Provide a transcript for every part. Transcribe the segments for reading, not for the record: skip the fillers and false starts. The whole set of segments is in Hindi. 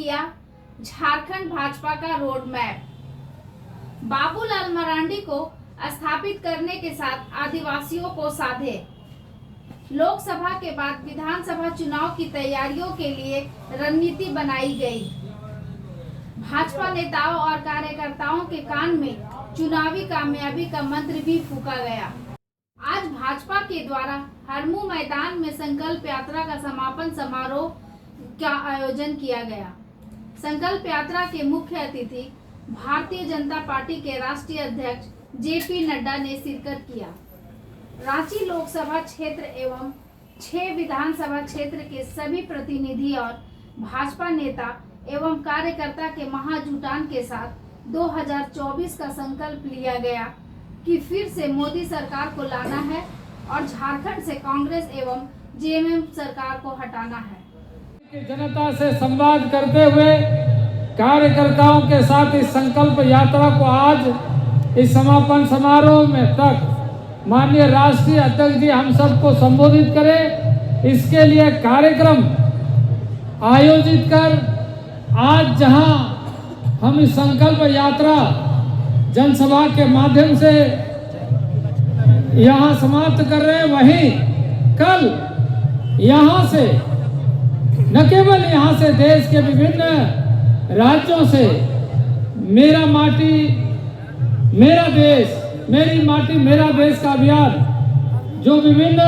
किया झारखंड भाजपा का रोड मैप। बाबूलाल मरांडी को स्थापित करने के साथ आदिवासियों को साधे। लोकसभा के बाद विधानसभा चुनाव की तैयारियों के लिए रणनीति बनाई गई। भाजपा नेताओं और कार्यकर्ताओं के कान में चुनावी कामयाबी का मंत्र भी फूंका गया। आज भाजपा के द्वारा हरमू मैदान में संकल्प यात्रा का समापन समारोह का आयोजन किया गया। संकल्प यात्रा के मुख्य अतिथि भारतीय जनता पार्टी के राष्ट्रीय अध्यक्ष जेपी नड्डा ने शिरकत किया। रांची लोकसभा क्षेत्र एवं 6 विधानसभा क्षेत्र के सभी प्रतिनिधि और भाजपा नेता एवं कार्यकर्ता के महाजुटान के साथ 2024 का संकल्प लिया गया कि फिर से मोदी सरकार को लाना है और झारखंड से कांग्रेस एवं जेएमएम सरकार को हटाना है। जनता से संवाद करते हुए कार्यकर्ताओं के साथ इस संकल्प यात्रा को आज इस समापन समारोह में तक माननीय राष्ट्रीय अध्यक्ष जी हम सबको संबोधित करें, इसके लिए कार्यक्रम आयोजित कर आज जहां हम इस संकल्प यात्रा जनसभा के माध्यम से यहां समाप्त कर रहे हैं, वहीं कल यहां से न केवल यहां से देश के विभिन्न राज्यों से मेरा माटी मेरा देश, मेरी माटी मेरा देश का अभियान जो विभिन्न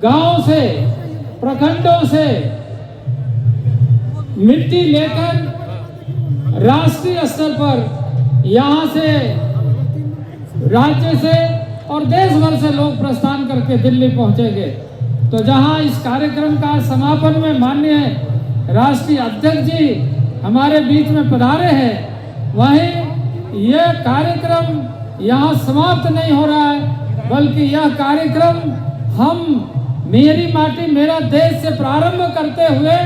गांवों से प्रखंडों से मिट्टी लेकर राष्ट्रीय स्तर पर यहाँ से राज्य से और देश भर से लोग प्रस्थान करके दिल्ली पहुंचेंगे। तो जहां इस कार्यक्रम का समापन में माननीय राष्ट्रीय अध्यक्ष जी हमारे बीच में पधारे हैं, वहीं यह कार्यक्रम यहाँ समाप्त नहीं हो रहा है, बल्कि यह कार्यक्रम हम मेरी माटी मेरा देश से प्रारंभ करते हुए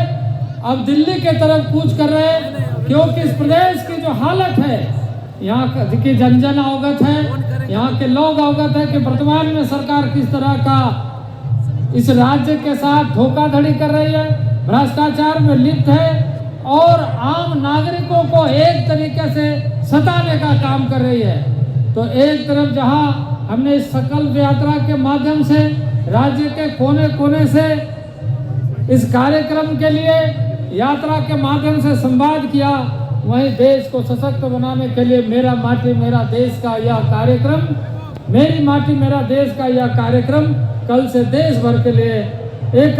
अब दिल्ली के तरफ कूच कर रहे हैं, क्योंकि इस प्रदेश की जो हालत है, यहाँ की जन जन अवगत है, यहाँ के लोग अवगत है कि वर्तमान में सरकार किस तरह का इस राज्य के साथ धोखाधड़ी कर रही है, भ्रष्टाचार में लिप्त है और आम नागरिकों को एक तरीके से सताने का काम कर रही है। तो एक तरफ जहाँ हमने इस संकल्प यात्रा के माध्यम से राज्य के कोने कोने से इस कार्यक्रम के लिए यात्रा के माध्यम से संवाद किया, वहीं देश को सशक्त बनाने के लिए मेरा माटी मेरा देश का यह कार्यक्रम, मेरी माटी मेरा देश का यह कार्यक्रम कल से देश भर के लिए एक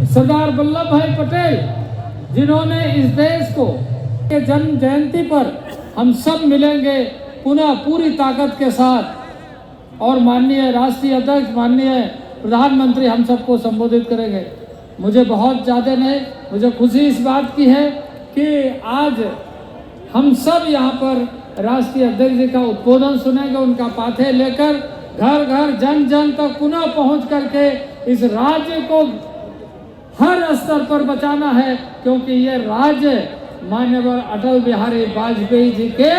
सरदार वल्लभ भाई पटेल जिन्होंने इस देश को के जन्म जयंती पर हम सब मिलेंगे पुनः पूरी ताकत के साथ और माननीय राष्ट्रीय अध्यक्ष माननीय प्रधानमंत्री हम सबको संबोधित करेंगे। मुझे बहुत ज़्यादा नहीं, मुझे खुशी इस बात की है कि आज हम सब यहाँ पर राष्ट्रीय अध्यक्ष जी का उद्बोधन सुनेंगे, उनका पाथे लेकर घर घर जन जन तक पुनः पहुँच करके इस राज्य को हर स्तर पर बचाना है, क्योंकि ये राज्य माननीय अटल बिहारी वाजपेयी जी के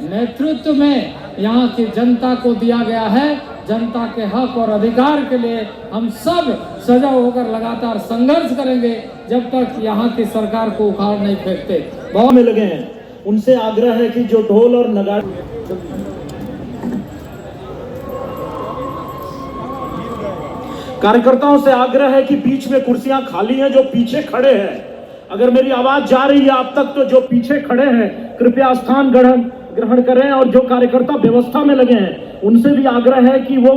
नेतृत्व में यहाँ की जनता को दिया गया है। जनता के हक और अधिकार के लिए हम सब सजग होकर लगातार संघर्ष करेंगे जब तक यहाँ की सरकार को उखाड़ नहीं फेंकते। बहुत में लगे हैं, उनसे आग्रह है कि जो ढोल और नगाड़े कार्यकर्ताओं से आग्रह है कि बीच में कुर्सियां खाली हैं, जो पीछे खड़े हैं, अगर मेरी आवाज जा रही है आप तक तो जो पीछे खड़े हैं कृपया स्थान ग्रहण करें, और जो कार्यकर्ता व्यवस्था में लगे हैं उनसे भी आग्रह है कि वो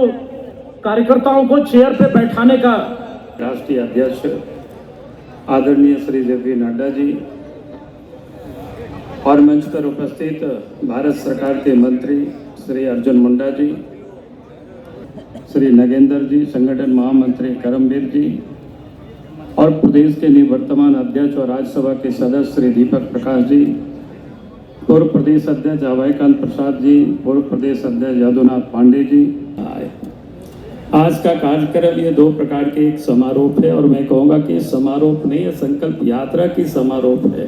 कार्यकर्ताओं को चेयर पे बैठाने का। राष्ट्रीय अध्यक्ष आदरणीय श्री जेपी नड्डा जी और मंच पर उपस्थित भारत सरकार के मंत्री श्री अर्जुन मुंडा जी, श्री नगेंद्र जी, संगठन महामंत्री करमवीर जी और प्रदेश के निवर्तमान अध्यक्ष और राज्यसभा के सदस्य श्री दीपक प्रकाश जी, पूर्व प्रदेश अध्यक्ष अभयकांत प्रसाद जी, पूर्व प्रदेश अध्यक्ष यदुनाथ पांडे जी आए। आज का कार्यक्रम ये 2 प्रकार के एक समारोह है, और मैं कहूँगा कि समारोह नहीं है, संकल्प यात्रा की समारोह है।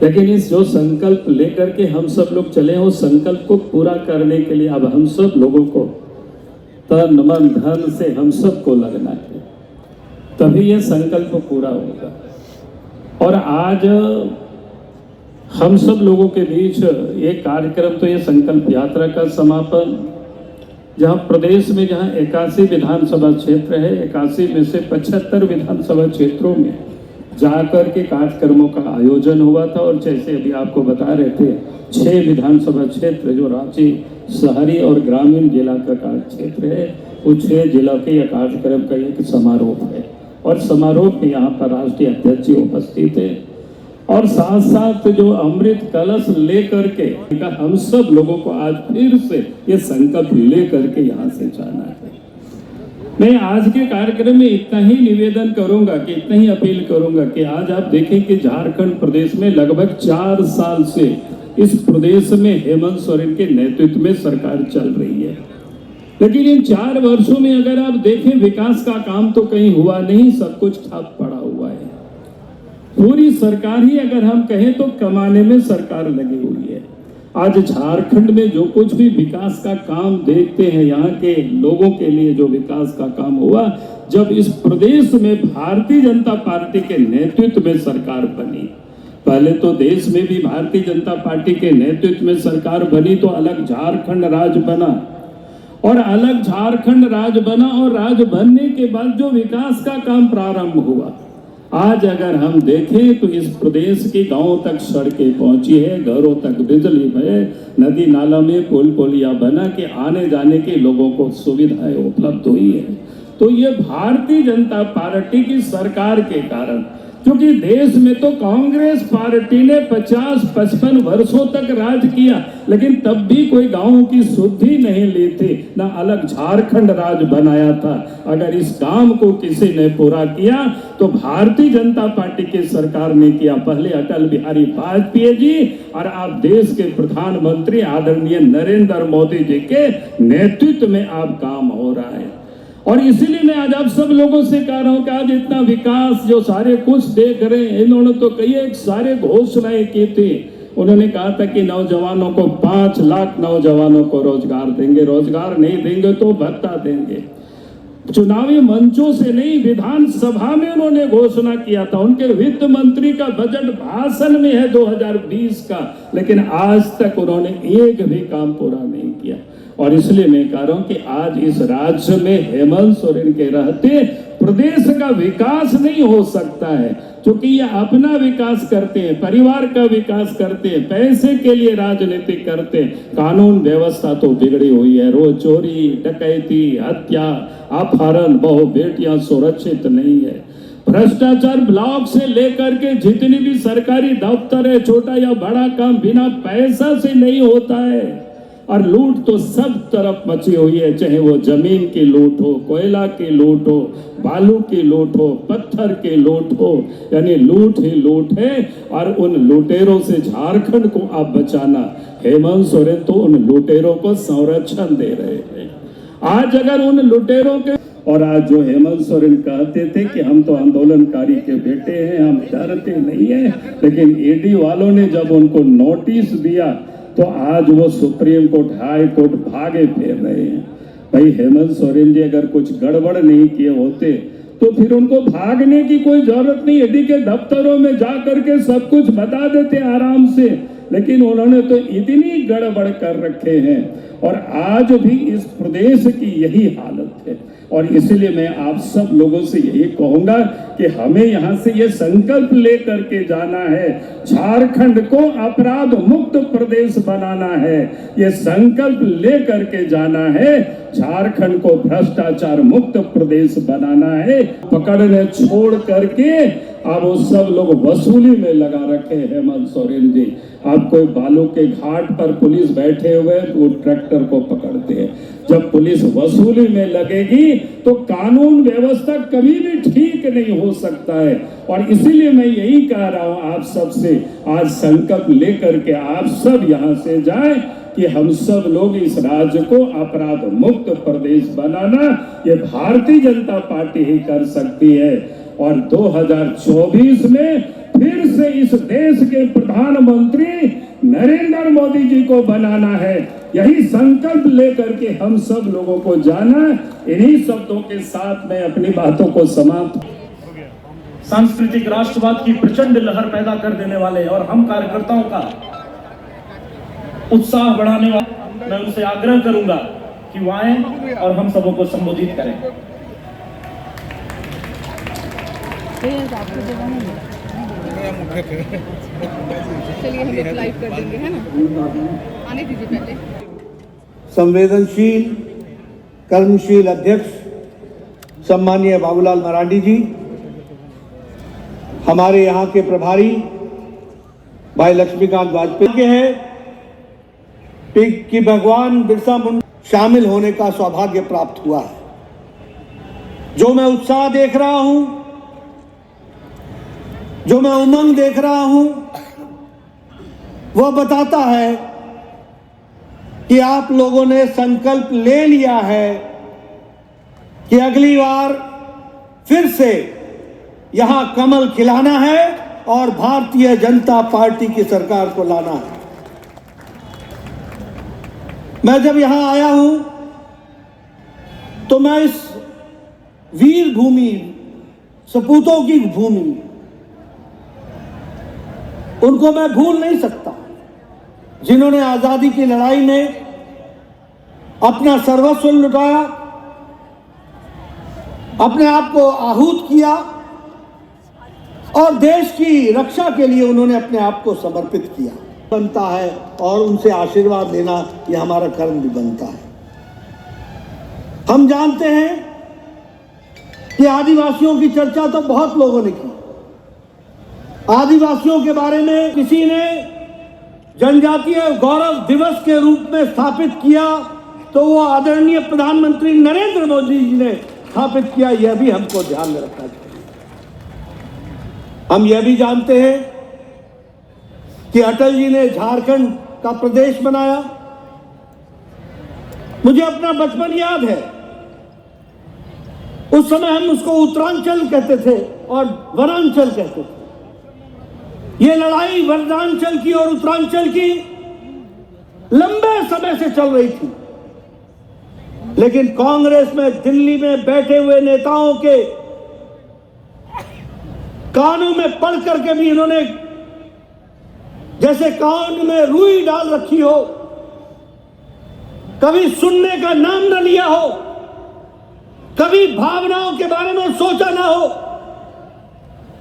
लेकिन इस जो संकल्प लेकर के हम सब लोग चले, उस संकल्प को पूरा करने के लिए अब हम सब लोगों को तन मन धन से हम सबको लगना है, तभी ये संकल्प पूरा होगा। और आज हम सब लोगों के बीच एक कार्यक्रम तो ये संकल्प यात्रा का समापन, जहां प्रदेश में जहां 81 विधानसभा क्षेत्र है, 81 में से 75 विधानसभा क्षेत्रों में जाकर के कार्यक्रमों का आयोजन हुआ था। और जैसे अभी आपको बता रहे थे, 6 विधानसभा क्षेत्र जो रांची शहरी और ग्रामीण जिला का कार्य क्षेत्र है, वो 6 जिला के यह कार्यक्रम का एक समारोह है। और समारोह में यहाँ पर राष्ट्रीय अध्यक्ष जी उपस्थित है और साथ साथ जो अमृत कलश लेकर के हम सब लोगों को आज फिर से ये संकल्प लेकर के यहाँ से जाना है। मैं आज के कार्यक्रम में इतना ही निवेदन करूंगा कि इतना ही अपील करूंगा कि आज आप देखें कि झारखंड प्रदेश में लगभग 4 साल से इस प्रदेश में हेमंत सोरेन के नेतृत्व में सरकार चल रही है, लेकिन इन 4 वर्षों में अगर आप देखें विकास का काम तो कहीं हुआ नहीं, सब कुछ ठप पड़ा हुआ है। पूरी सरकार ही अगर हम कहें तो कमाने में सरकार लगी हुई है। आज झारखंड में जो कुछ भी विकास का काम देखते हैं, यहाँ के लोगों के लिए जो विकास का काम हुआ, जब इस प्रदेश में भारतीय जनता पार्टी के नेतृत्व में सरकार बनी, पहले तो देश में भी भारतीय जनता पार्टी के नेतृत्व में सरकार बनी तो अलग झारखंड राज्य बना, और अलग झारखंड राज्य बना, और राज्य बनने के बाद जो विकास का काम प्रारंभ हुआ, आज अगर हम देखें तो इस प्रदेश के गांवों तक सड़कें पहुंची है, घरों तक बिजली है, नदी नाला में पुल पुलिया बना के आने जाने के लोगों को सुविधाएं उपलब्ध हुई है। तो ये भारतीय जनता पार्टी की सरकार के कारण, क्योंकि देश में तो कांग्रेस पार्टी ने 50-55 वर्षों तक राज किया, लेकिन तब भी कोई गांवों की सुधि नहीं ली थी, ना अलग झारखंड राज्य बनाया था। अगर इस काम को किसी ने पूरा किया तो भारतीय जनता पार्टी की सरकार ने किया। पहले अटल बिहारी वाजपेयी जी और आप देश के प्रधानमंत्री आदरणीय नरेंद्र मोदी जी के नेतृत्व में आप काम हो रहा है। और इसीलिए मैं आज आप सब लोगों से कह रहा हूं कि आज इतना विकास जो सारे कुछ देख रहे हैं, इन्होंने तो कई एक सारे घोषणाएं की थी। उन्होंने कहा था कि नौजवानों को 5 लाख नौजवानों को रोजगार देंगे, रोजगार नहीं देंगे तो भत्ता देंगे। चुनावी मंचों से नहीं, विधानसभा में उन्होंने घोषणा किया था। उनके वित्त मंत्री का बजट भाषण में है 2020 का, लेकिन आज तक उन्होंने एक भी काम पूरा नहीं किया। और इसलिए मैं कह रहा हूं कि आज इस राज्य में हेमंत सोरेन के रहते प्रदेश का विकास नहीं हो सकता है, क्योंकि ये अपना विकास करते हैं, परिवार का विकास करते हैं, पैसे के लिए राजनीति करते हैं। कानून व्यवस्था तो बिगड़ी हुई है, रोज चोरी डकैती हत्या अपहरण, बहु बेटियां सुरक्षित नहीं है। भ्रष्टाचार ब्लॉक से लेकर के जितनी भी सरकारी दफ्तर है, छोटा या बड़ा काम बिना पैसा से नहीं होता है। और लूट तो सब तरफ मची हुई है, चाहे वो जमीन की लूट हो, कोयला की लूट हो, बालू की लूट हो, पत्थर की लूट हो, यानी लूट ही लूट है। और उन लुटेरों से झारखंड को आप बचाना, हेमंत सोरेन तो उन लुटेरों को संरक्षण दे रहे हैं। आज अगर उन लुटेरों के, और आज जो हेमंत सोरेन कहते थे कि हम तो आंदोलनकारी के बेटे हैं, हम डरते नहीं है, लेकिन ईडी वालों ने जब उनको नोटिस दिया तो आज वो सुप्रीम कोर्ट हाई कोर्ट भागे फिर रहे हैं। भाई हेमंत सोरेन जी अगर कुछ गड़बड़ नहीं किए होते तो फिर उनको भागने की कोई जरूरत नहीं, ईडी के दफ्तरों में जा करके सब कुछ बता देते आराम से। लेकिन उन्होंने तो इतनी गड़बड़ कर रखे हैं, और आज भी इस प्रदेश की यही हालत है। और इसलिए मैं आप सब लोगों से यही कहूंगा कि हमें यहाँ से ये संकल्प लेकर के जाना है, झारखंड को अपराध मुक्त प्रदेश बनाना है। ये संकल्प लेकर के जाना है, झारखंड को भ्रष्टाचार मुक्त प्रदेश बनाना है। पकड़ने छोड़ करके अब वो सब लोग वसूली में लगा रखे हेमंत सोरेन जी। अब कोई बालू के घाट पर पुलिस बैठे हुए वो ट्रैक्टर को पकड़ते हैं। जब पुलिस वसूली में लगेगी तो कानून व्यवस्था कभी भी ठीक नहीं हो सकता है। और इसीलिए मैं यही कह रहा हूं आप सबसे, आज संकल्प लेकर के आप सब यहां से जाएं कि हम सब लोग इस राज्य को अपराध मुक्त प्रदेश बनाना ये भारतीय जनता पार्टी ही कर सकती है। और 2024 में फिर से इस देश के प्रधानमंत्री नरेंद्र मोदी जी को बनाना है। यही संकल्प लेकर के हम सब लोगों को जाना। इन्हीं शब्दों के साथ मैं अपनी बातों को समाप्त सांस्कृतिक राष्ट्रवाद की प्रचंड लहर पैदा कर देने वाले और हम कार्यकर्ताओं का उत्साह बढ़ाने वाले, मैं उनसे आग्रह करूंगा कि वो आए और हम सबों को संबोधित करें। चलिए हम लोग लाइव कर देंगे, है ना? आने दीजिए पहले। संवेदनशील कर्मशील अध्यक्ष सम्मानीय बाबूलाल मरांडी जी, हमारे यहाँ के प्रभारी भाई लक्ष्मीकांत वाजपेयी के हैं कि भगवान बिरसा मुंडा शामिल होने का सौभाग्य प्राप्त हुआ है। जो मैं उत्साह देख रहा हूं, जो मैं उमंग देख रहा हूं, वह बताता है कि आप लोगों ने संकल्प ले लिया है कि अगली बार फिर से यहां कमल खिलाना है और भारतीय जनता पार्टी की सरकार को लाना है। मैं जब यहां आया हूं तो मैं इस वीर भूमि, सपूतों की भूमि, उनको मैं भूल नहीं सकता, जिन्होंने आजादी की लड़ाई में अपना सर्वस्व लुटाया, अपने आप को आहूत किया और देश की रक्षा के लिए उन्होंने अपने आप को समर्पित किया। बनता है और उनसे आशीर्वाद लेना यह हमारा कर्म भी बनता है। हम जानते हैं कि आदिवासियों की चर्चा तो बहुत लोगों ने की। आदिवासियों के बारे में किसी ने जनजातीय गौरव दिवस के रूप में स्थापित किया तो वो आदरणीय प्रधानमंत्री नरेंद्र मोदी जी ने स्थापित किया। यह भी हमको ध्यान में रखना चाहिए। हम यह भी जानते हैं कि अटल जी ने झारखंड का प्रदेश बनाया। मुझे अपना बचपन याद है, उस समय हम उसको उत्तरांचल कहते थे और वनांचल कहते थे। ये लड़ाई वनांचल की और उत्तरांचल की लंबे समय से चल रही थी, लेकिन कांग्रेस में दिल्ली में बैठे हुए नेताओं के कानों में पढ़ करके भी इन्होंने जैसे कान में रुई डाल रखी हो, कभी सुनने का नाम न लिया हो, कभी भावनाओं के बारे में सोचा ना हो।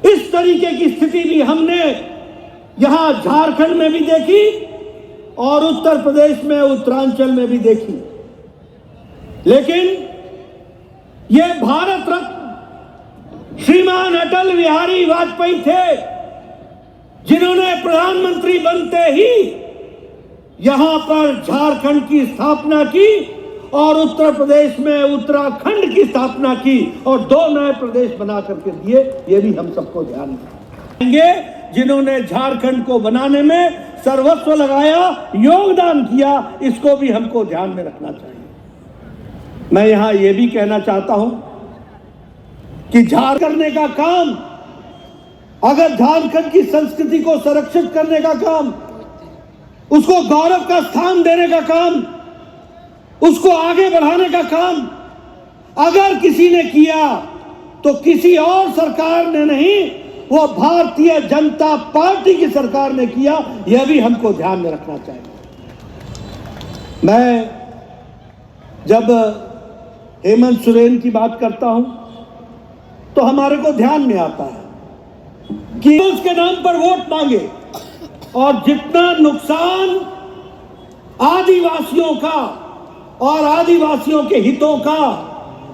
इस तरीके की स्थिति भी हमने यहां झारखंड में भी देखी और उत्तर प्रदेश में उत्तरांचल में भी देखी। लेकिन यह भारत रत्न श्रीमान अटल बिहारी वाजपेयी थे, जिन्होंने प्रधानमंत्री बनते ही यहां पर झारखंड की स्थापना की और उत्तर प्रदेश में उत्तराखंड की स्थापना की और 2 नए प्रदेश बना करके दिए। ये भी हम सबको ध्यान रखेंगे। जिन्होंने झारखंड को बनाने में सर्वस्व लगाया, योगदान किया, इसको भी हमको ध्यान में रखना चाहिए। मैं यहां यह भी कहना चाहता हूं कि झारखंड करने का काम, अगर झारखंड की संस्कृति को संरक्षित करने का काम, उसको गौरव का स्थान देने का काम, उसको आगे बढ़ाने का काम अगर किसी ने किया तो किसी और सरकार ने नहीं, वो भारतीय जनता पार्टी की सरकार ने किया। यह भी हमको ध्यान में रखना चाहिए। मैं जब हेमंत सोरेन की बात करता हूं तो हमारे को ध्यान में आता है कि उसके नाम पर वोट मांगे और जितना नुकसान आदिवासियों का और आदिवासियों के हितों का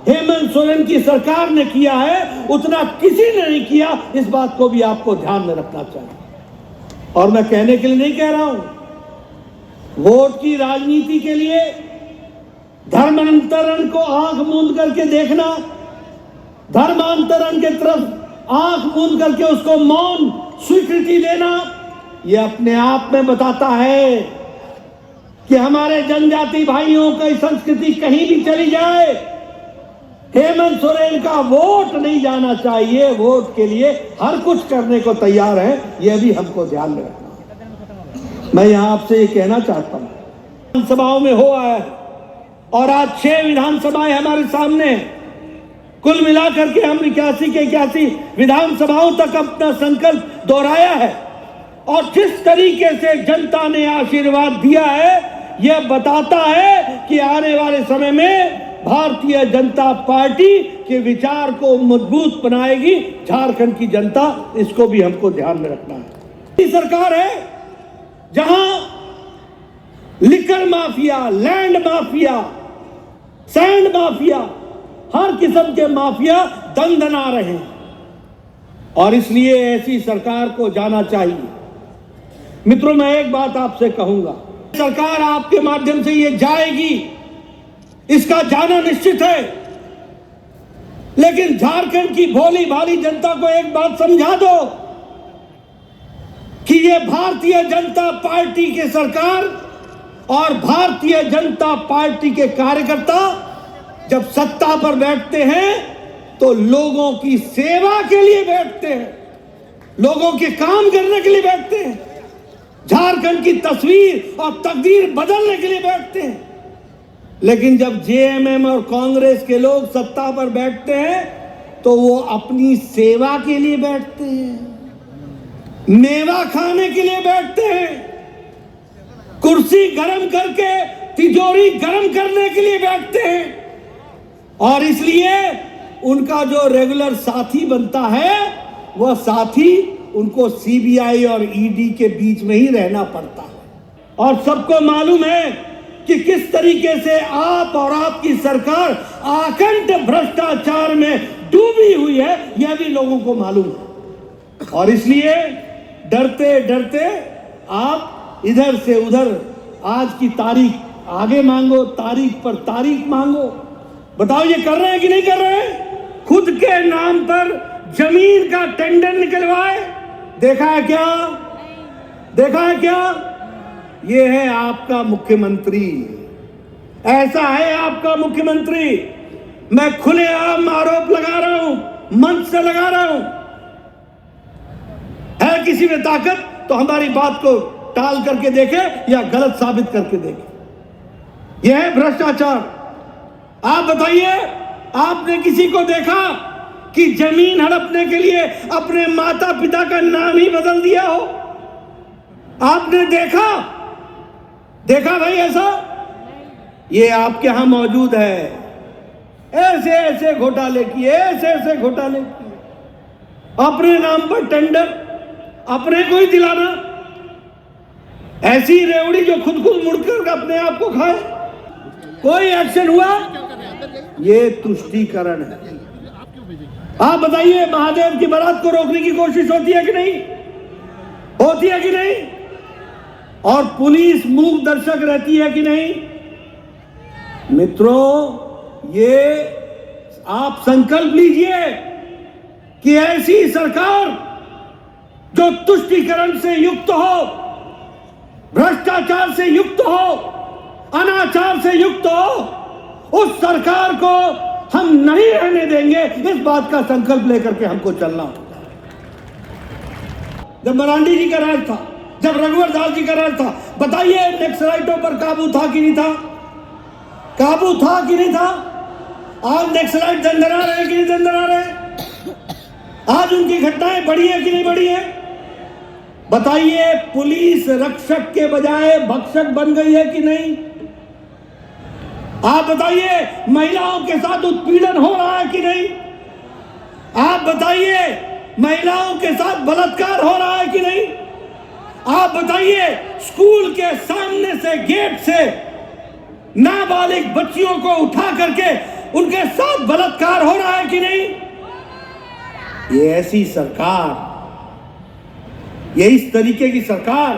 हेमंत सोरेन की सरकार ने किया है, उतना किसी ने नहीं किया। इस बात को भी आपको ध्यान में रखना चाहिए। और मैं कहने के लिए नहीं कह रहा हूं, वोट की राजनीति के लिए धर्मांतरण को आंख मूंद करके देखना, धर्मांतरण के तरफ आंख मूंद करके उसको मौन स्वीकृति देना, यह अपने आप में बताता है कि हमारे जनजाति भाइयों की संस्कृति कहीं भी चली जाए, हेमंत सोरेन का वोट नहीं जाना चाहिए। वोट के लिए हर कुछ करने को तैयार है। यह भी हमको ध्यान में रखना। मैं यहां आपसे ये कहना चाहता हूं, विधानसभाओं में हो आया है और आज 6 विधानसभाएं हमारे सामने। कुल मिलाकर के हम 81 के 81 विधानसभाओं तक अपना संकल्प दोहराया है और जिस तरीके से जनता ने आशीर्वाद दिया है यह बताता है कि आने वाले समय में भारतीय जनता पार्टी के विचार को मजबूत बनाएगी झारखंड की जनता। इसको भी हमको ध्यान में रखना है। सरकार है जहां liquor mafia, land mafia, sand mafia, हर किस्म के माफिया दंदना रहे हैं और इसलिए ऐसी सरकार को जाना चाहिए। मित्रों, मैं एक बात आपसे कहूंगा, सरकार आपके माध्यम से ये जाएगी, इसका जाना निश्चित है, लेकिन झारखंड की भोली भाली जनता को एक बात समझा दो कि ये भारतीय जनता पार्टी की सरकार और भारतीय जनता पार्टी के कार्यकर्ता जब सत्ता पर बैठते हैं तो लोगों की सेवा के लिए बैठते हैं, लोगों के काम करने के लिए बैठते हैं, झारखंड की तस्वीर और तकदीर बदलने के लिए बैठते हैं। लेकिन जब जेएमएम और कांग्रेस के लोग सत्ता पर बैठते हैं तो वो अपनी सेवा के लिए बैठते हैं, मेवा खाने के लिए बैठते हैं, कुर्सी गरम करके तिजोरी गरम करने के लिए बैठते हैं और इसलिए उनका जो रेगुलर साथी बनता है वह साथी उनको सीबीआई और ईडी के बीच में ही रहना पड़ता है। और सबको मालूम है कि किस तरीके से आप और आपकी सरकार आकंठ भ्रष्टाचार में डूबी हुई है, यह भी लोगों को मालूम है और इसलिए डरते डरते आप इधर से उधर आज की तारीख आगे मांगो, तारीख पर तारीख मांगो। बताओ ये कर रहे हैं कि नहीं कर रहे हैं? खुद के नाम पर जमीन का टेंडर निकलवाए, देखा है क्या? देखा है क्या? ये है आपका मुख्यमंत्री, ऐसा है आपका मुख्यमंत्री। मैं खुलेआम आरोप लगा रहा हूं, मंच से लगा रहा हूं। है किसी में ताकत तो हमारी बात को टाल करके देखे या गलत साबित करके देखे। यह है भ्रष्टाचार। आप बताइए, आपने किसी को देखा कि जमीन हड़पने के लिए अपने माता पिता का नाम ही बदल दिया हो? आपने देखा? देखा भाई ऐसा? ये आपके यहां मौजूद है। ऐसे ऐसे घोटाले किए, ऐसे ऐसे घोटाले किए, अपने नाम पर टेंडर अपने को ही दिलाना, ऐसी रेवड़ी जो खुद मुड़कर अपने आप को खाए। कोई एक्शन हुआ? ये तुष्टीकरण है। आप बताइए, महादेव की बारात को रोकने की कोशिश होती है कि नहीं? होती है कि नहीं? और पुलिस मूक दर्शक रहती है कि नहीं? मित्रों, ये आप संकल्प लीजिए कि ऐसी सरकार जो तुष्टीकरण से युक्त हो, भ्रष्टाचार से युक्त हो, अनाचार से युक्त हो, उस सरकार को हम नहीं रहने देंगे। इस बात का संकल्प लेकर के हमको चलना होगा। जब मरांडी जी का राज था, जब रघुवर दास जी का राज था, बताइए नक्सलाइटों पर काबू था कि नहीं था? काबू था कि नहीं था? आज नक्सलाइट दंदरा रहे कि नहीं दंदरा रहे? आज उनकी घटनाएं बढ़ी है कि नहीं बढ़ी है? बताइए, पुलिस रक्षक के बजाय भक्षक बन गई है कि नहीं? आप बताइए, महिलाओं के साथ उत्पीड़न हो रहा है कि नहीं? आप बताइए, महिलाओं के साथ बलात्कार हो रहा है कि नहीं? आप बताइए, स्कूल के सामने से गेट से नाबालिग बच्चियों को उठा करके उनके साथ बलात्कार हो रहा है कि नहीं? ये ऐसी सरकार, ये इस तरीके की सरकार,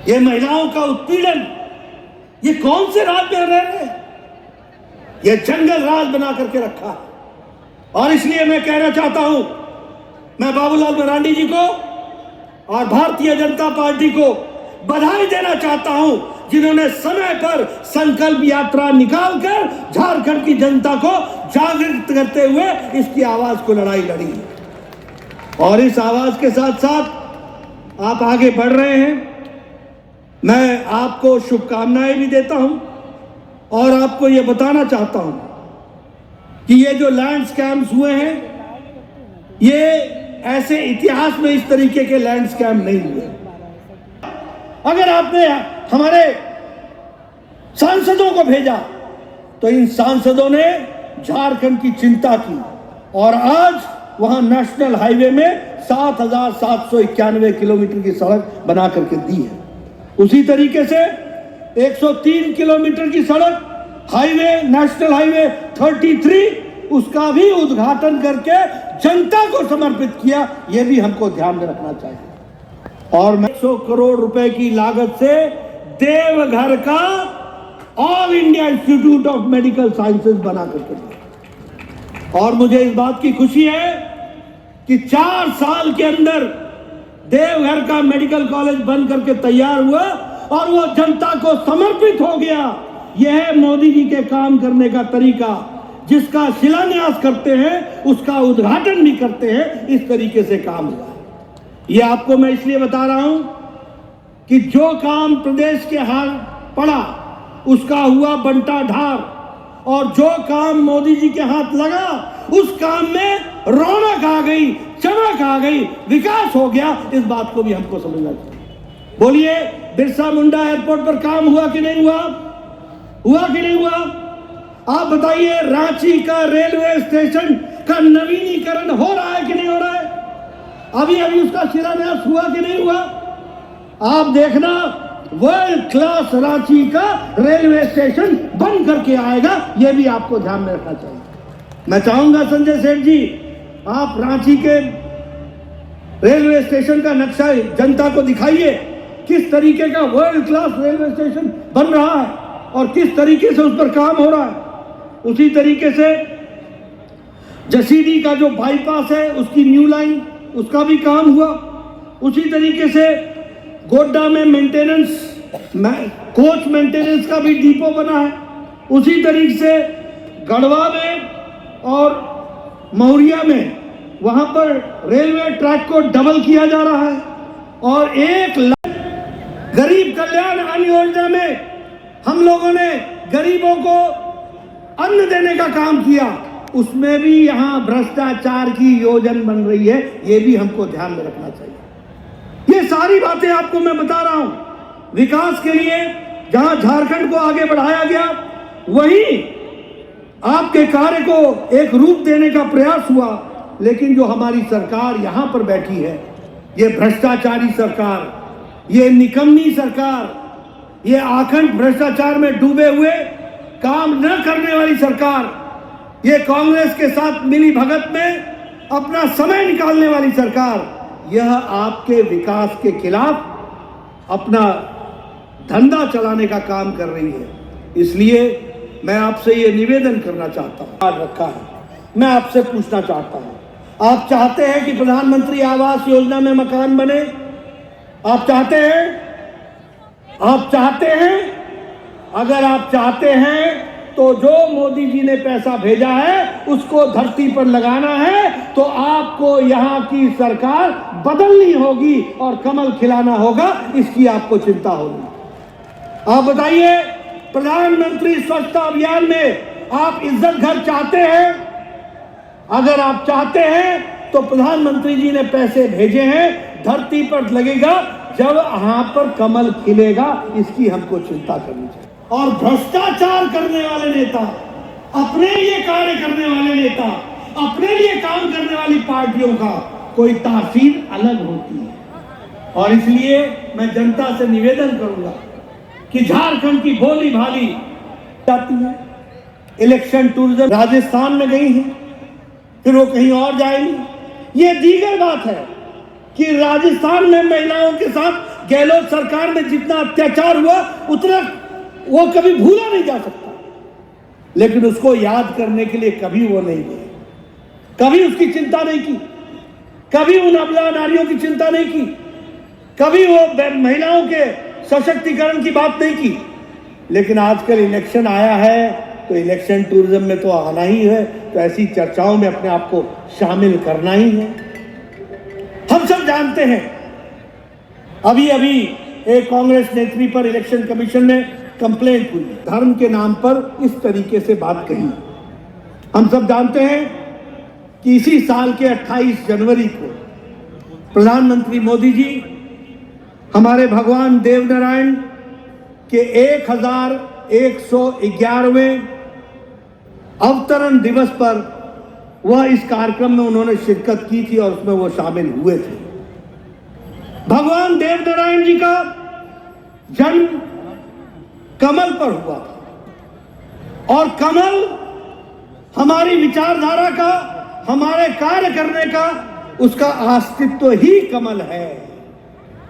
ये महिलाओं का उत्पीड़न, ये कौन से राज में रह रहे हैं? ये जंगल राज बना करके रखा है। और इसलिए मैं कहना चाहता हूं, मैं बाबूलाल मरांडी जी को और भारतीय जनता पार्टी को बधाई देना चाहता हूं, जिन्होंने समय पर संकल्प यात्रा निकालकर झारखंड की जनता को जागृत करते हुए इसकी आवाज को लड़ाई लड़ी। और इस आवाज के साथ साथ आप आगे बढ़ रहे हैं। मैं आपको शुभकामनाएं भी देता हूं और आपको ये बताना चाहता हूं कि ये जो लैंड स्कैम्स हुए हैं, ये ऐसे इतिहास में इस तरीके के लैंड स्कैम नहीं हुए। अगर आपने हमारे सांसदों को भेजा तो इन सांसदों ने झारखंड की चिंता की और आज वहां नेशनल हाईवे में 7,791 किलोमीटर की सड़क बना करके दी है। उसी तरीके से 103 किलोमीटर की सड़क हाईवे, नेशनल हाईवे 33, उसका भी उद्घाटन करके जनता को समर्पित किया। यह भी हमको ध्यान में रखना चाहिए। और 100 करोड़ रुपए की लागत से देवघर का all India institute of medical sciences बना करके दिया। और मुझे इस बात की खुशी है कि 4 साल के अंदर देवघर का मेडिकल कॉलेज बन करके तैयार हुआ और वो जनता को समर्पित हो गया। यह है मोदी जी के काम करने का तरीका। जिसका शिलान्यास करते हैं उसका उद्घाटन भी करते हैं। इस तरीके से काम हुआ। यह आपको मैं इसलिए बता रहा हूं कि जो काम प्रदेश के हाथ पड़ा उसका हुआ बंटा ढार, और जो काम मोदी जी के हाथ लगा उस काम में रौनक आ गई, चमक आ गई, विकास हो गया। इस बात को भी हमको समझना चाहिए। बोलिए, बिरसा मुंडा एयरपोर्ट पर काम हुआ कि नहीं हुआ? हुआ कि नहीं हुआ? आप बताइए, रांची का रेलवे स्टेशन का नवीनीकरण हो रहा है कि नहीं हो रहा है? अभी अभी उसका शिलान्यास हुआ कि नहीं हुआ? आप देखना, वर्ल्ड क्लास रांची का रेलवे स्टेशन बन करके आएगा। यह भी आपको ध्यान में रखना चाहिए। मैं चाहूंगा संजय सेठ जी, आप रांची के रेलवे स्टेशन का नक्शा जनता को दिखाइए। किस तरीके का वर्ल्ड क्लास रेलवे स्टेशन बन रहा है और किस तरीके से उस पर काम हो रहा है। उसी तरीके से जसीडी का जो बाईपास है उसकी न्यू लाइन, उसका भी काम हुआ। उसी तरीके से गोड्डा में मेंटेनेंस, कोच मेंटेनेंस का भी डिपो बना है। उसी तरीके से गढ़वा में और मौरिया में वहां पर रेलवे ट्रैक को डबल किया जा रहा है। और 1 लाख गरीब कल्याण अन्न योजना में हम लोगों ने गरीबों को अन्न देने का काम किया। उसमें भी यहां भ्रष्टाचार की योजना बन रही है। यह भी हमको ध्यान में रखना चाहिए। ये सारी बातें आपको मैं बता रहा हूं। विकास के लिए जहां झारखंड को आगे बढ़ाया गया, वहीं आपके कार्य को एक रूप देने का प्रयास हुआ। लेकिन जो हमारी सरकार यहां पर बैठी है, ये भ्रष्टाचारी सरकार, ये निकम्मी सरकार, ये आखंड भ्रष्टाचार में डूबे हुए काम न करने वाली सरकार, ये कांग्रेस के साथ मिली भगत में अपना समय निकालने वाली सरकार, यह आपके विकास के खिलाफ अपना धंधा चलाने का काम कर रही है। इसलिए मैं आपसे ये निवेदन करना चाहता हूं। आज रखा है, मैं आपसे पूछना चाहता हूं, आप चाहते हैं कि प्रधानमंत्री आवास योजना में मकान बने? आप चाहते हैं? आप चाहते हैं? अगर आप चाहते हैं तो जो मोदी जी ने पैसा भेजा है उसको धरती पर लगाना है। तो आपको यहां की सरकार बदलनी होगी और कमल खिलाना होगा। इसकी आपको चिंता होगी। आप बताइए, प्रधानमंत्री स्वच्छता अभियान में आप इज्जत घर चाहते हैं? अगर आप चाहते हैं तो प्रधानमंत्री जी ने पैसे भेजे हैं, धरती पर लगेगा जब यहां पर कमल खिलेगा। इसकी हमको चिंता करनी चाहिए। और भ्रष्टाचार करने वाले नेता, अपने लिए कार्य करने वाले नेता, अपने लिए काम करने वाली पार्टियों का कोई तासीर अलग होती है। और इसलिए मैं जनता से निवेदन करूंगा कि झारखंड की भोली भाली जाती है, इलेक्शन टूरिज्म राजस्थान में गई है, फिर वो कहीं और जाएंगी। ये दीगर बात है कि राजस्थान में महिलाओं के साथ गहलोत सरकार में जितना अत्याचार हुआ उतना वो कभी भूला नहीं जा सकता। लेकिन उसको याद करने के लिए कभी वो नहीं गए, कभी उसकी चिंता नहीं की, कभी उन अबला नारियों की चिंता नहीं की, कभी वो महिलाओं के सशक्तिकरण की बात नहीं की। लेकिन आजकल इलेक्शन आया है तो इलेक्शन टूरिज्म में तो आना ही है, तो ऐसी चर्चाओं में अपने आप को शामिल करना ही है। हम सब जानते हैं, अभी अभी एक कांग्रेस नेत्री पर इलेक्शन कमीशन ने कंप्लेंट हुई, धर्म के नाम पर इस तरीके से बात कही। हम सब जानते हैं कि इसी साल के 28 जनवरी को प्रधानमंत्री मोदी जी हमारे भगवान देवनारायण के 1111वें अवतरण दिवस पर वह इस कार्यक्रम में उन्होंने शिरकत की थी और उसमें वो शामिल हुए थे। भगवान देवनारायण जी का जन्म कमल पर हुआ था और कमल हमारी विचारधारा का, हमारे कार्य करने का, उसका अस्तित्व ही कमल है।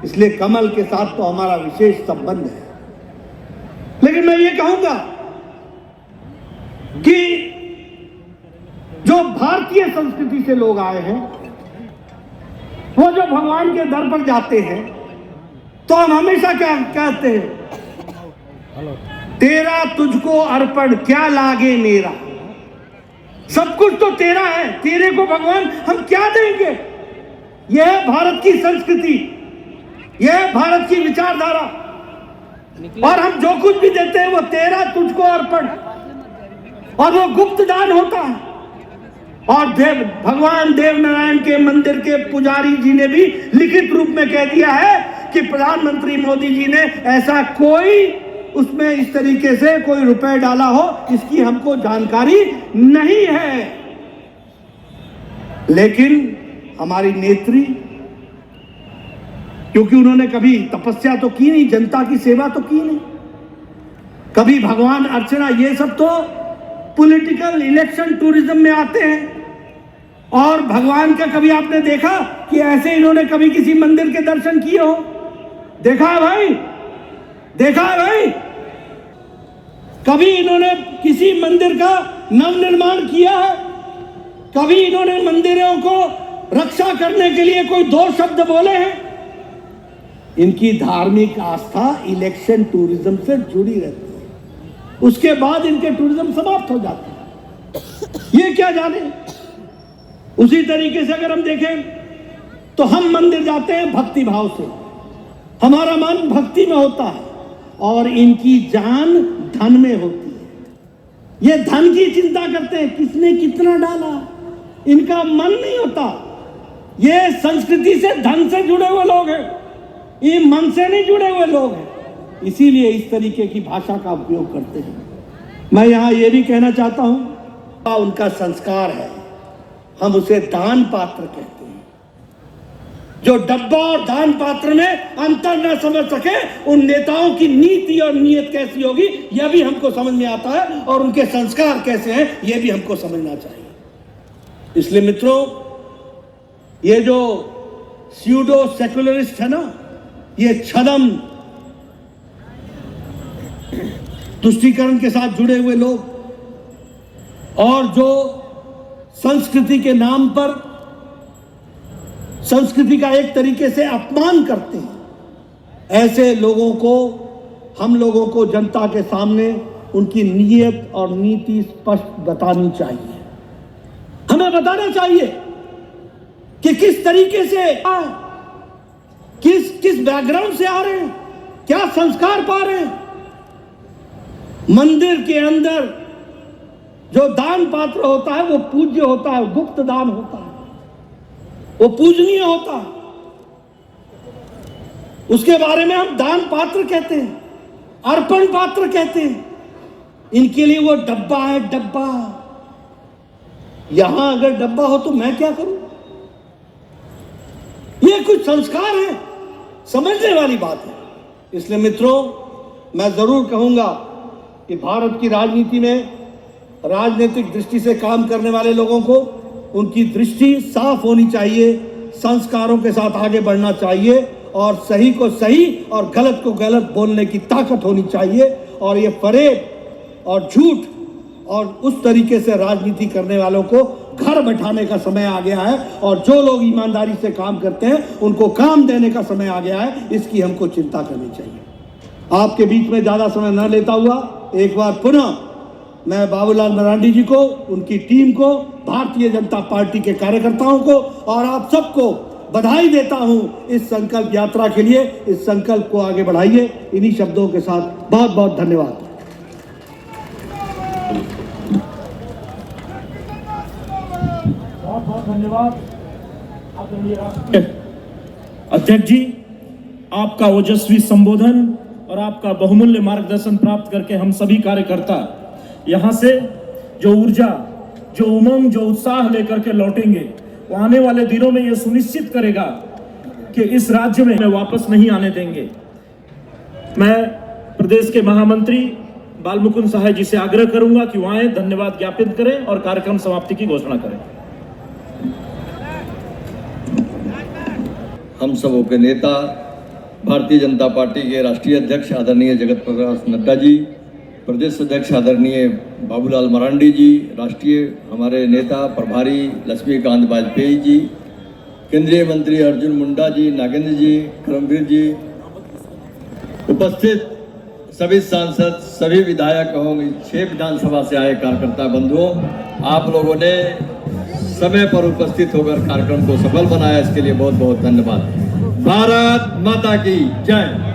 इसलिए कमल के साथ तो हमारा विशेष संबंध है। लेकिन मैं ये कहूंगा कि जो भारतीय संस्कृति से लोग आए हैं, वो जो भगवान के दर पर जाते हैं तो हम हमेशा क्या कहते हैं, तेरा तुझको अर्पण क्या लागे मेरा। सब कुछ तो तेरा है, तेरे को भगवान हम क्या देंगे। यह है भारत की संस्कृति, यह है भारत की विचारधारा। और हम जो कुछ भी देते हैं वो तेरा तुझको अर्पण, और वो गुप्त दान होता है। और भगवान देवनारायण के मंदिर के पुजारी जी ने भी लिखित रूप में कह दिया है कि प्रधानमंत्री मोदी जी ने ऐसा कोई उसमें इस तरीके से कोई रुपए डाला हो, इसकी हमको जानकारी नहीं है। लेकिन हमारी नेत्री, क्योंकि उन्होंने कभी तपस्या तो की नहीं, जनता की सेवा तो की नहीं, कभी भगवान अर्चना, ये सब तो पॉलिटिकल इलेक्शन टूरिज्म में आते हैं। और भगवान का कभी आपने देखा कि ऐसे इन्होंने कभी किसी मंदिर के दर्शन किए हो? देखा है भाई? देखा है भाई? कभी इन्होंने किसी मंदिर का नवनिर्माण किया है? कभी इन्होंने मंदिरों को रक्षा करने के लिए कोई 2 शब्द बोले हैं? इनकी धार्मिक आस्था इलेक्शन टूरिज्म से जुड़ी रहती है, उसके बाद इनके टूरिज्म समाप्त हो जाते हैं। ये क्या जाने। उसी तरीके से अगर हम देखें तो हम मंदिर जाते हैं भक्ति भाव से, हमारा मन भक्ति में होता है, और इनकी जान धन में होती है। ये धन की चिंता करते हैं, किसने कितना डाला, इनका मन नहीं होता। ये संस्कृति से, धन से जुड़े हुए लोग हैं, ये मन से नहीं जुड़े हुए लोग हैं, इसीलिए इस तरीके की भाषा का उपयोग करते हैं। मैं यहां ये भी कहना चाहता हूं, उनका संस्कार है, हम उसे दान पात्र कहते हैं। जो डब्बा और दान पात्र में अंतर न समझ सके, उन नेताओं की नीति और नीयत कैसी होगी यह भी हमको समझ में आता है, और उनके संस्कार कैसे हैं यह भी हमको समझना चाहिए। इसलिए मित्रों, ये जो स्यूडो सेकुलरिस्ट है ना, ये छदम तुष्टीकरण के साथ जुड़े हुए लोग, और जो संस्कृति के नाम पर संस्कृति का एक तरीके से अपमान करते हैं, ऐसे लोगों को, हम लोगों को जनता के सामने उनकी नीयत और नीति स्पष्ट बतानी चाहिए। हमें बताना चाहिए कि किस तरीके से, किस बैकग्राउंड से आ रहे हैं, क्या संस्कार पा रहे हैं। मंदिर के अंदर जो दान पात्र होता है वो पूज्य होता है, गुप्त दान होता है, वो पूजनीय होता है, उसके बारे में हम दान पात्र कहते हैं, अर्पण पात्र कहते हैं। इनके लिए वो डब्बा है, डब्बा। यहां अगर डब्बा हो तो मैं क्या करूं। ये कुछ संस्कार है, समझने वाली बात है। इसलिए मित्रों, मैं जरूर कहूंगा कि भारत की राजनीति में राजनीतिक दृष्टि से काम करने वाले लोगों को उनकी दृष्टि साफ होनी चाहिए, संस्कारों के साथ आगे बढ़ना चाहिए, और सही को सही और गलत को गलत बोलने की ताकत होनी चाहिए। और ये फरेब और झूठ और उस तरीके से राजनीति करने वालों को घर बैठाने का समय आ गया है, और जो लोग ईमानदारी से काम करते हैं उनको काम देने का समय आ गया है। इसकी हमको चिंता करनी चाहिए। आपके बीच में ज्यादा समय न लेता हुआ एक बार पुनः मैं बाबूलाल मरांडी जी को, उनकी टीम को, भारतीय जनता पार्टी के कार्यकर्ताओं को और आप सबको बधाई देता हूं इस संकल्प यात्रा के लिए। इस संकल्प को आगे बढ़ाइए। इन्हीं शब्दों के साथ बहुत बहुत धन्यवाद। बहुत बहुत धन्यवाद अध्यक्ष जी। आपका ओजस्वी संबोधन और आपका बहुमूल्य मार्गदर्शन प्राप्त करके हम सभी कार्यकर्ता यहाँ से जो ऊर्जा, जो उमंग, जो उत्साह लेकर के लौटेंगे, वो आने वाले दिनों में ये सुनिश्चित करेगा कि इस राज्य में वापस नहीं आने देंगे। मैं प्रदेश के महामंत्री बालमुकुंद सहाय जी से आग्रह करूंगा कि वो आए, धन्यवाद ज्ञापित करें और कार्यक्रम समाप्ति की घोषणा करें। हम सबों के नेता, भारतीय जनता पार्टी के राष्ट्रीय अध्यक्ष आदरणीय जगत प्रकाश नड्डा जी, प्रदेश अध्यक्ष आदरणीय बाबूलाल मरांडी जी, राष्ट्रीय हमारे नेता प्रभारी लक्ष्मीकांत वाजपेयी जी, केंद्रीय मंत्री अर्जुन मुंडा जी, नागेंद्र जी, करमवीर जी, उपस्थित सभी सांसद, सभी विधायक एवं 6 विधानसभा से आए कार्यकर्ता बंधुओं, आप लोगों ने समय पर उपस्थित होकर कार्यक्रम को सफल बनाया, इसके लिए बहुत बहुत धन्यवाद। भारत माता की जय।